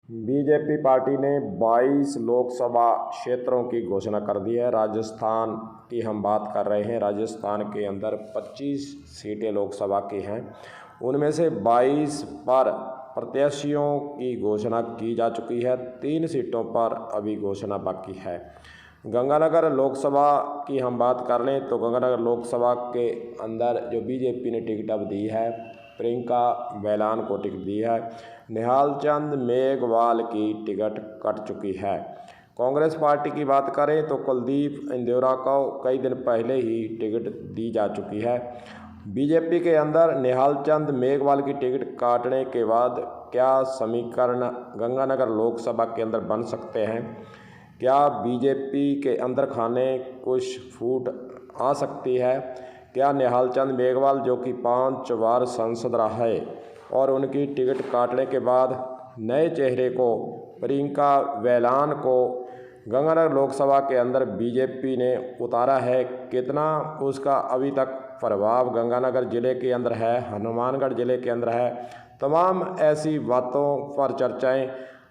BJP party ने 22 लोकसभा क्षेत्रों की घोषणा कर दी है। राजस्थान की हम बात कर रहे हैं। राजस्थान के अंदर 25 सीटें लोकसभा की हैं। उनमें से 22 पर प्रत्याशियों की घोषणा की जा चुकी है। 3 सीटों पर अभी घोषणा बाकी है। गंगानगर लोकसभा की हम बात कर लें तो गंगानगर लोकसभा के अंदर जो बीजेपी ने टिकट अब दी है, प्रियंका वेलान को टिकट दी है। निहाल चंद मेघवाल की टिकट कट चुकी है। कांग्रेस पार्टी की बात करें तो कुलदीप इंदौरा को कई दिन पहले ही टिकट दी जा चुकी है। बीजेपी के अंदर निहाल चंद मेघवाल की टिकट काटने के बाद क्या समीकरण गंगानगर लोकसभा के अंदर बन सकते हैं? क्या बीजेपी के अंदर खाने कुछ फूट आ सकती है? क्या निहाल चंद मेघवाल जो कि 5 बार सांसद रहा है और उनकी टिकट काटने के बाद नए चेहरे को, प्रियंका वेलान को गंगानगर लोकसभा के अंदर बीजेपी ने उतारा है, कितना उसका अभी तक प्रभाव गंगानगर ज़िले के अंदर है, हनुमानगढ़ ज़िले के अंदर है? तमाम ऐसी बातों पर चर्चाएं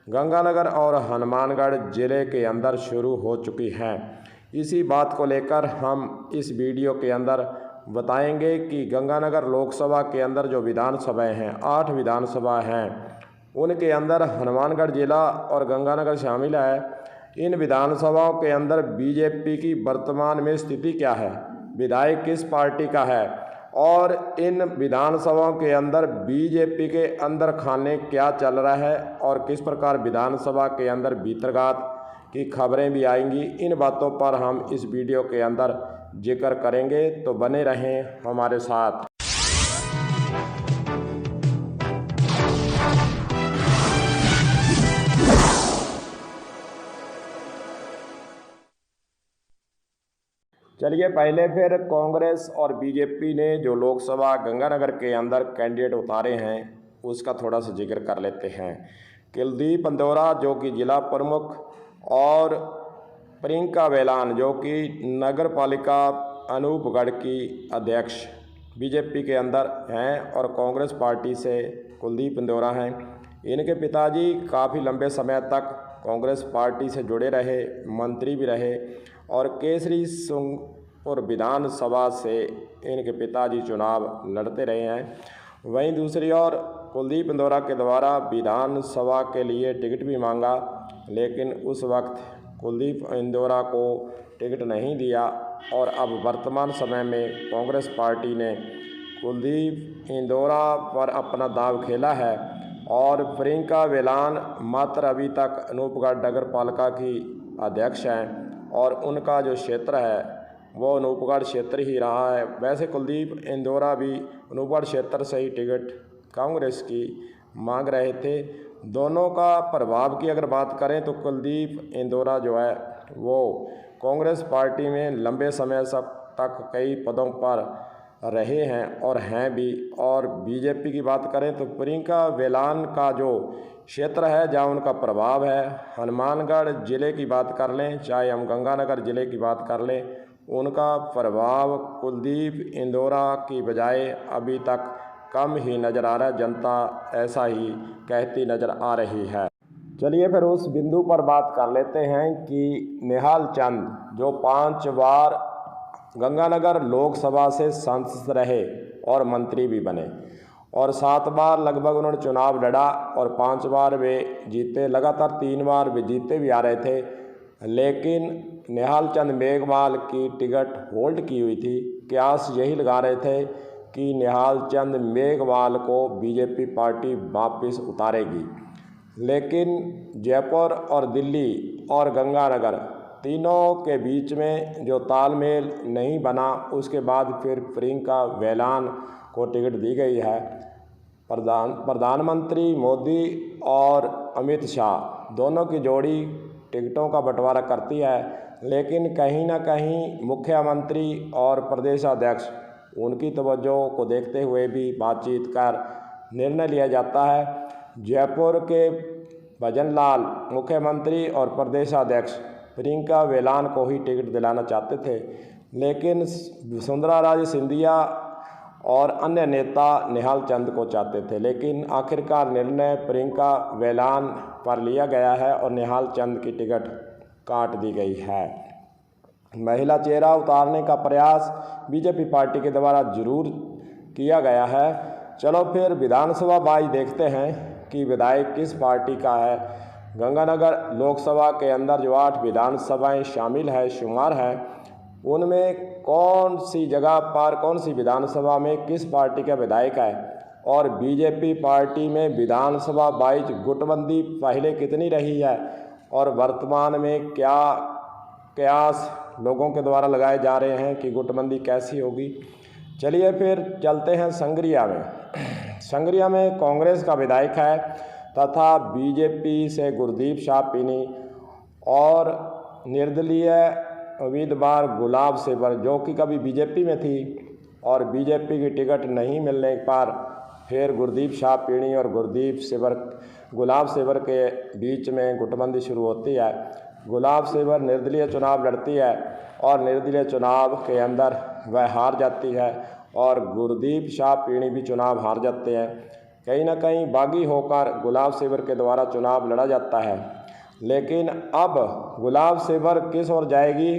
गंगानगर और हनुमानगढ़ ज़िले के अंदर शुरू हो चुकी हैं। इसी बात को लेकर हम इस वीडियो के अंदर बताएंगे कि गंगानगर लोकसभा के अंदर जो विधानसभाएं हैं, 8 विधानसभा हैं, उनके अंदर हनुमानगढ़ ज़िला और गंगानगर शामिल है। इन विधानसभाओं के अंदर बीजेपी की वर्तमान में स्थिति क्या है, विधायक किस पार्टी का है और इन विधानसभाओं के अंदर बीजेपी के अंदर खाने क्या चल रहा है और किस प्रकार विधानसभा के अंदर भीतरघात की खबरें भी आएंगी। इन बातों पर हम इस वीडियो के अंदर जिक्र करेंगे, तो बने रहें हमारे साथ। चलिए पहले फिर कांग्रेस और बीजेपी ने जो लोकसभा गंगानगर के अंदर कैंडिडेट उतारे हैं उसका थोड़ा सा जिक्र कर लेते हैं। कुलदीप इंदौरा जो कि जिला प्रमुख और प्रियंका वेलान जो कि नगर पालिका अनूपगढ़ की अध्यक्ष बीजेपी के अंदर हैं और कांग्रेस पार्टी से कुलदीप इंदौरा हैं। इनके पिताजी काफ़ी लंबे समय तक कांग्रेस पार्टी से जुड़े रहे, मंत्री भी रहे और केसरी सिंहपुर विधानसभा से इनके पिताजी चुनाव लड़ते रहे हैं। वहीं दूसरी ओर कुलदीप इंदौरा के द्वारा विधानसभा के लिए टिकट भी मांगा, लेकिन उस वक्त कुलदीप इंदौरा को टिकट नहीं दिया और अब वर्तमान समय में कांग्रेस पार्टी ने कुलदीप इंदौरा पर अपना दांव खेला है और प्रियंका वेलान मात्र अभी तक अनूपगढ़ नगर पालिका की अध्यक्ष हैं और उनका जो क्षेत्र है वो अनूपगढ़ क्षेत्र ही रहा है। वैसे कुलदीप इंदौरा भी अनूपगढ़ क्षेत्र से ही टिकट कांग्रेस की मांग रहे थे। दोनों का प्रभाव की अगर बात करें तो कुलदीप इंदौरा जो है वो कांग्रेस पार्टी में लंबे समय तक कई पदों पर रहे हैं और हैं भी। और बीजेपी की बात करें तो प्रियंका वेलान का जो क्षेत्र है जहाँ उनका प्रभाव है, हनुमानगढ़ ज़िले की बात कर लें चाहे हम गंगानगर ज़िले की बात कर लें, उनका प्रभाव कुलदीप इंदौरा की बजाय अभी तक कम ही नज़र आ रहा है। जनता ऐसा ही कहती नज़र आ रही है। चलिए फिर उस बिंदु पर बात कर लेते हैं कि निहाल चंद जो 5 बार गंगानगर लोकसभा से सांसद रहे और मंत्री भी बने और 7 बार लगभग उन्होंने चुनाव लड़ा और 5 बार वे जीते, लगातार 3 बार वे जीते भी आ रहे थे, लेकिन निहाल चंद मेघवाल की टिकट होल्ड की हुई थी। कयास यही लगा रहे थे कि निहाल चंद मेघवाल को बीजेपी पार्टी वापस उतारेगी, लेकिन जयपुर और दिल्ली और गंगानगर तीनों के बीच में जो तालमेल नहीं बना, उसके बाद फिर प्रियंका वेलान को टिकट दी गई है। प्रधानमंत्री मोदी और अमित शाह दोनों की जोड़ी टिकटों का बंटवारा करती है, लेकिन कहीं ना कहीं मुख्यमंत्री और प्रदेशाध्यक्ष उनकी तवज्जो को देखते हुए भी बातचीत कर निर्णय लिया जाता है। जयपुर के भजनलाल मुख्यमंत्री और प्रदेशाध्यक्ष प्रियंका वेलान को ही टिकट दिलाना चाहते थे, लेकिन वसुंधरा राजे सिंधिया और अन्य नेता निहाल चंद को चाहते थे, लेकिन आखिरकार निर्णय प्रियंका वेलान पर लिया गया है और निहाल चंद की टिकट काट दी गई है। महिला चेहरा उतारने का प्रयास बीजेपी पार्टी के द्वारा जरूर किया गया है। चलो फिर विधानसभा वाइज देखते हैं कि विधायक किस पार्टी का है। गंगानगर लोकसभा के अंदर जो 8 विधानसभाएं शामिल है, शुमार है, उनमें कौन सी जगह पर, कौन सी विधानसभा में किस पार्टी का विधायक है और बीजेपी पार्टी में विधानसभा वाइज गुटबंदी पहले कितनी रही है और वर्तमान में क्या कयास लोगों के द्वारा लगाए जा रहे हैं कि गुटबंदी कैसी होगी। चलिए फिर चलते हैं संगरिया में। संगरिया में कांग्रेस का विधायक है तथा बीजेपी से गुरदीप शाह पीनी और निर्दलीय उम्मीदवार गुलाब सेवर, जो कि कभी बीजेपी में थी और बीजेपी की टिकट नहीं मिलने पर फिर गुरदीप शाह पीनी और गुलाब सेवर के बीच में गुटबंदी शुरू होती है। गुलाब सेवर निर्दलीय चुनाव लड़ती है और निर्दलीय चुनाव के अंदर वह हार जाती है और गुरदीप शाह पीनी भी चुनाव हार जाते हैं। कहीं ना कहीं बागी होकर गुलाब सेवर के द्वारा चुनाव लड़ा जाता है, लेकिन अब गुलाब सेवर किस ओर जाएगी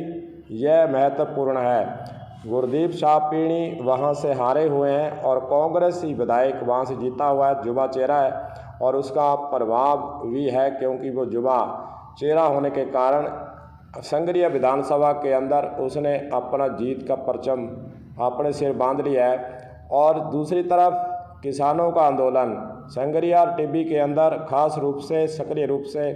यह महत्वपूर्ण है। गुरदीप शाह पीनी वहां से हारे हुए हैं और कांग्रेसी विधायक वहां से जीता हुआ है, युवा चेहरा है और उसका प्रभाव भी है, क्योंकि वो युवा चेहरा होने के कारण संगरिया विधानसभा के अंदर उसने अपना जीत का परचम अपने सिर बांध लिया है। और दूसरी तरफ किसानों का आंदोलन संगरिया और टिब्बी के अंदर खास रूप से सक्रिय रूप से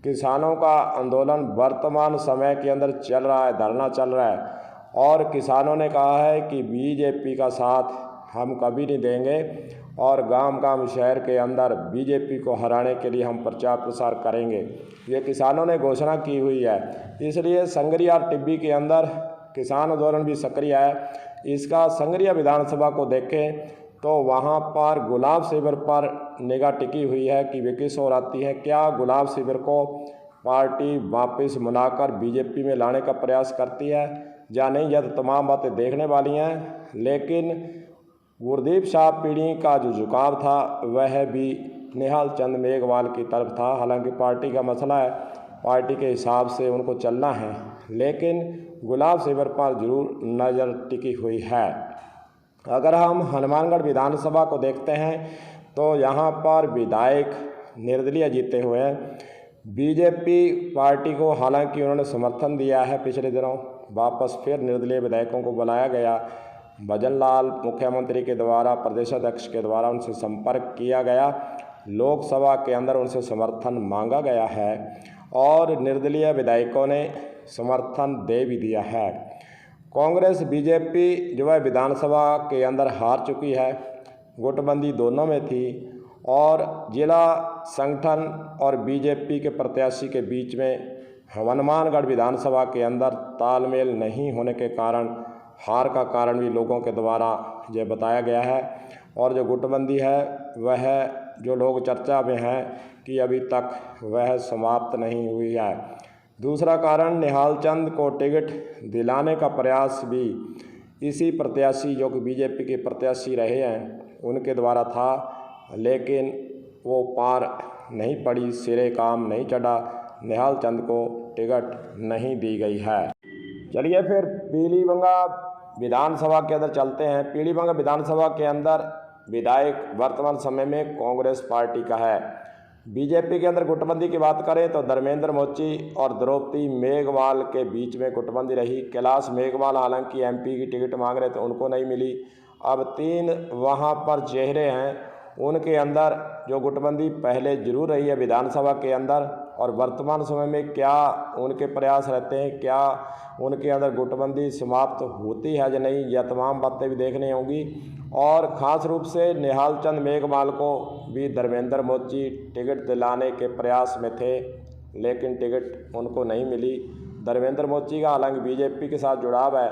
किसानों का आंदोलन वर्तमान समय के अंदर चल रहा है, धरना चल रहा है और किसानों ने कहा है कि बीजेपी का साथ हम कभी नहीं देंगे और गांव शहर के अंदर बीजेपी को हराने के लिए हम प्रचार प्रसार करेंगे। ये किसानों ने घोषणा की हुई है, इसलिए संगरिया और टिब्बी के अंदर किसान आंदोलन भी सक्रिय है। इसका संगरिया विधानसभा को देखें तो वहाँ पर गुलाब सेवर पर निगाह टिकी हुई है कि वे किस ओर आती है। क्या गुलाब सेवर को पार्टी वापस मनाकर बीजेपी में लाने का प्रयास करती है या नहीं, यह तो तमाम बातें देखने वाली हैं। लेकिन गुरदीप शाह पीनी का जो झुकाव था वह भी निहाल चंद मेघवाल की तरफ था। हालांकि पार्टी का मसला है, पार्टी के हिसाब से उनको चलना है, लेकिन गुलाब सेवर पर जरूर नज़र टिकी हुई है। अगर हम हनुमानगढ़ विधानसभा को देखते हैं तो यहाँ पर विधायक निर्दलीय जीते हुए हैं। बीजेपी पार्टी को हालांकि उन्होंने समर्थन दिया है, पिछले दिनों वापस फिर निर्दलीय विधायकों को बुलाया गया। भजन लाल मुख्यमंत्री के द्वारा, प्रदेशाध्यक्ष के द्वारा उनसे संपर्क किया गया, लोकसभा के अंदर उनसे समर्थन मांगा गया है और निर्दलीय विधायकों ने समर्थन दे भी दिया है। कांग्रेस बीजेपी जो है विधानसभा के अंदर हार चुकी है, गुटबंदी दोनों में थी और जिला संगठन और बीजेपी के प्रत्याशी के बीच में हनुमानगढ़ विधानसभा के अंदर तालमेल नहीं होने के कारण हार का कारण भी लोगों के द्वारा यह बताया गया है। और जो गुटबंदी है वह जो लोग चर्चा में है कि अभी तक वह समाप्त नहीं हुई है। दूसरा कारण निहाल चंद को टिकट दिलाने का प्रयास भी इसी प्रत्याशी जो कि बीजेपी के प्रत्याशी रहे हैं उनके द्वारा था, लेकिन वो पार नहीं पड़ी, सिरे काम नहीं चढ़ा, निहाल चंद को टिकट नहीं दी गई है। चलिए फिर पीलीभंगा विधानसभा के अंदर चलते हैं। पीलीभंगा विधानसभा के अंदर विधायक वर्तमान समय में कांग्रेस पार्टी का है। बीजेपी के अंदर गुटबंदी की बात करें तो धर्मेंद्र मोची और द्रौपदी मेघवाल के बीच में गुटबंदी रही। कैलाश मेघवाल हालांकि एमपी की टिकट मांग रहे थे, उनको नहीं मिली। अब 3 वहां पर चेहरे हैं, उनके अंदर जो गुटबंदी पहले जरूर रही है विधानसभा के अंदर, और वर्तमान समय में क्या उनके प्रयास रहते हैं, क्या उनके अंदर गुटबंदी समाप्त होती है या नहीं, यह तमाम बातें भी देखनी होंगी। और ख़ास रूप से निहाल चंद मेघवाल को भी धर्मेंद्र मोची टिकट दिलाने के प्रयास में थे, लेकिन टिकट उनको नहीं मिली। धर्मेंद्र मोची का हालांकि बीजेपी के साथ जुड़ाव है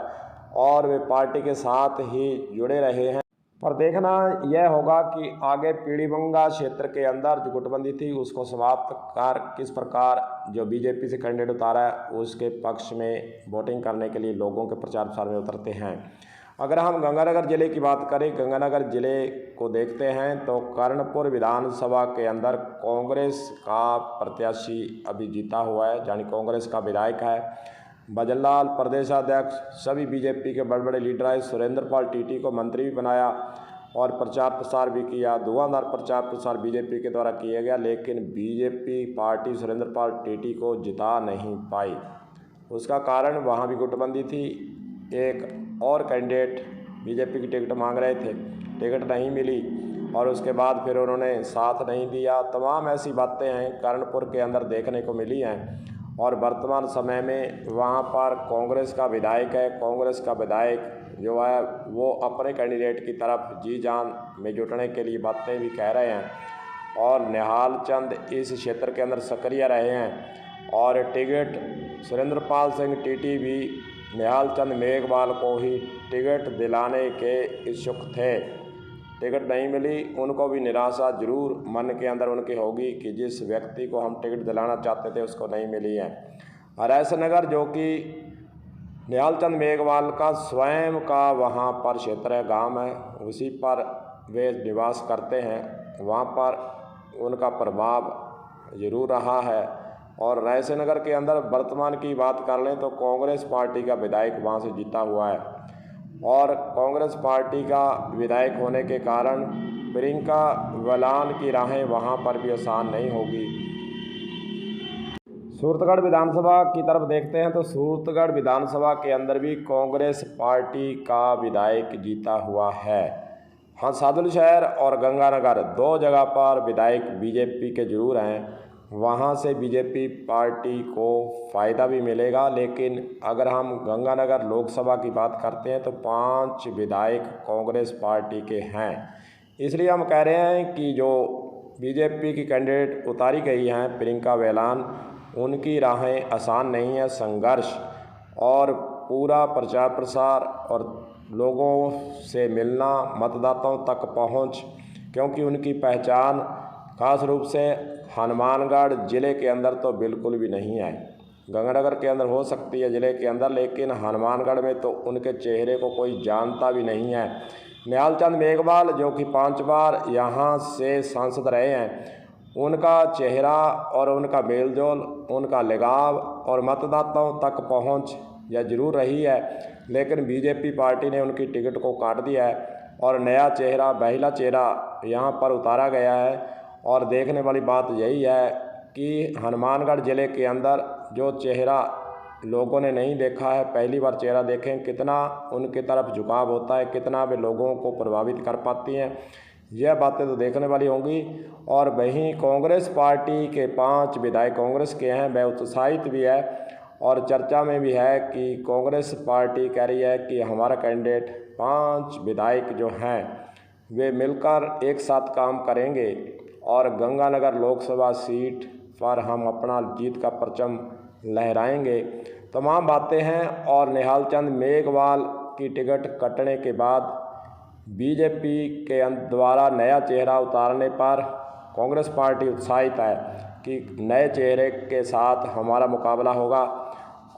और वे पार्टी के साथ ही जुड़े रहे हैं, पर देखना यह होगा कि आगे पीलीभंगा क्षेत्र के अंदर जो गुटबंदी थी उसको समाप्त कर किस प्रकार जो बीजेपी से कैंडिडेट उतारा है उसके पक्ष में वोटिंग करने के लिए लोगों के प्रचार प्रसार में उतरते हैं। अगर हम गंगानगर ज़िले की बात करें, गंगानगर ज़िले को देखते हैं तो कर्णपुर विधानसभा के अंदर कांग्रेस का प्रत्याशी अभी जीता हुआ है, यानी कांग्रेस का विधायक है भजनलाल प्रदेशाध्यक्ष। सभी बीजेपी के बड़े बड़े लीडर आए, सुरेंद्र पाल टीटी को मंत्री भी बनाया और प्रचार प्रसार भी किया। धुआंधार प्रचार प्रसार बीजेपी के द्वारा किया गया, लेकिन बीजेपी पार्टी सुरेंद्र पाल टीटी को जिता नहीं पाई। उसका कारण वहाँ भी गुटबंदी थी। एक और कैंडिडेट बीजेपी की टिकट मांग रहे थे, टिकट नहीं मिली और उसके बाद फिर उन्होंने साथ नहीं दिया। तमाम ऐसी बातें हैं कर्णपुर के अंदर देखने को मिली हैं और वर्तमान समय में वहाँ पर कांग्रेस का विधायक है। कांग्रेस का विधायक जो है वो अपने कैंडिडेट की तरफ जी जान में जुटने के लिए बातें भी कह रहे हैं और निहाल चंद इस क्षेत्र के अंदर सक्रिय रहे हैं और टिकट सुरेंद्र पाल सिंह टीटी भी निहाल चंद मेघवाल को ही टिकट दिलाने के इच्छुक थे। टिकट नहीं मिली, उनको भी निराशा जरूर मन के अंदर उनकी होगी कि जिस व्यक्ति को हम टिकट दिलाना चाहते थे उसको नहीं मिली है। रायसनगर जो कि निहाल चंद मेघवाल का स्वयं का वहाँ पर क्षेत्र है, गांव है, उसी पर वे निवास करते हैं, वहाँ पर उनका प्रभाव जरूर रहा है। और रायसनगर के अंदर वर्तमान की बात कर लें तो कांग्रेस पार्टी का विधायक वहाँ से जीता हुआ है और कांग्रेस पार्टी का विधायक होने के कारण प्रियंका वेलान की राहें वहाँ पर भी आसान नहीं होगी। सूरतगढ़ विधानसभा की तरफ देखते हैं तो सूरतगढ़ विधानसभा के अंदर भी कांग्रेस पार्टी का विधायक जीता हुआ है। हाँ, सादुलशहर और गंगानगर दो जगह पर विधायक बीजेपी के जरूर हैं, वहाँ से बीजेपी पार्टी को फ़ायदा भी मिलेगा। लेकिन अगर हम गंगानगर लोकसभा की बात करते हैं तो 5 विधायक कांग्रेस पार्टी के हैं। इसलिए हम कह रहे हैं कि जो बीजेपी की कैंडिडेट उतारी गई हैं प्रियंका वेलान, उनकी राहें आसान नहीं है। संघर्ष और पूरा प्रचार प्रसार और लोगों से मिलना, मतदाताओं तक पहुंच, क्योंकि उनकी पहचान खास रूप से हनुमानगढ़ ज़िले के अंदर तो बिल्कुल भी नहीं है। गंगानगर के अंदर हो सकती है ज़िले के अंदर, लेकिन हनुमानगढ़ में तो उनके चेहरे को कोई जानता भी नहीं है। निहाल चंद मेघवाल जो कि 5 बार यहाँ से सांसद रहे हैं, उनका चेहरा और उनका मेलजोल, उनका लगाव और मतदाताओं तक पहुँच यह जरूर रही है, लेकिन बीजेपी पार्टी ने उनकी टिकट को काट दिया है और नया चेहरा, बहिला चेहरा यहाँ पर उतारा गया है। और देखने वाली बात यही है कि हनुमानगढ़ ज़िले के अंदर जो चेहरा लोगों ने नहीं देखा है, पहली बार चेहरा देखें, कितना उनकी तरफ झुकाव होता है, कितना वे लोगों को प्रभावित कर पाती हैं, यह बातें तो देखने वाली होंगी। और वहीं कांग्रेस पार्टी के 5 विधायक कांग्रेस के हैं, वह उत्साहित भी है और चर्चा में भी है कि कांग्रेस पार्टी कह रही है कि हमारा कैंडिडेट 5 विधायक जो हैं वे मिलकर एक साथ काम करेंगे और गंगानगर लोकसभा सीट पर हम अपना जीत का परचम लहराएंगे। तमाम बातें हैं और निहाल चंद मेघवाल की टिकट कटने के बाद बीजेपी के द्वारा नया चेहरा उतारने पर कांग्रेस पार्टी उत्साहित है कि नए चेहरे के साथ हमारा मुकाबला होगा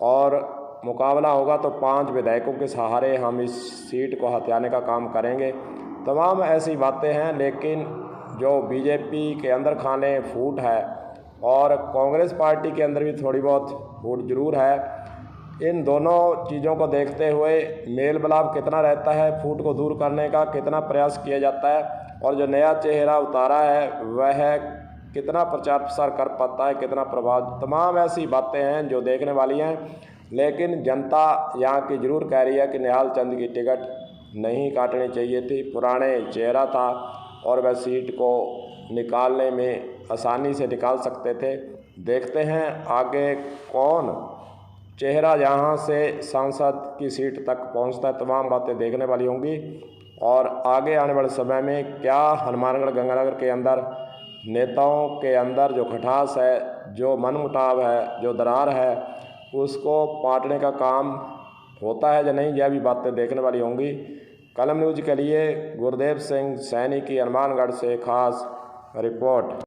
और मुकाबला होगा तो 5 विधायकों के सहारे हम इस सीट को हथियाने का काम करेंगे। तमाम ऐसी बातें हैं, लेकिन जो बीजेपी के अंदर खाने फूट है और कांग्रेस पार्टी के अंदर भी थोड़ी बहुत फूट जरूर है। इन दोनों चीज़ों को देखते हुए मेल मिलाप कितना रहता है, फूट को दूर करने का कितना प्रयास किया जाता है और जो नया चेहरा उतारा है वह कितना प्रचार प्रसार कर पाता है, कितना प्रभाव, तमाम ऐसी बातें हैं जो देखने वाली हैं। लेकिन जनता यहाँ की जरूर कह रही है कि निहाल चंद की टिकट नहीं काटनी चाहिए थी, पुराने चेहरा था और वह सीट को निकालने में आसानी से निकाल सकते थे। देखते हैं आगे कौन चेहरा यहाँ से सांसद की सीट तक पहुँचता है। तमाम बातें देखने वाली होंगी और आगे आने वाले समय में क्या हनुमानगढ़ गंगानगर के अंदर नेताओं के अंदर जो खटास है, जो मनमुटाव है, जो दरार है, उसको पाटने का काम होता है या नहीं, यह भी बातें देखने वाली होंगी। कलम न्यूज़ के लिए गुरदेव सिंह सैनी की हनुमानगढ़ से खास रिपोर्ट।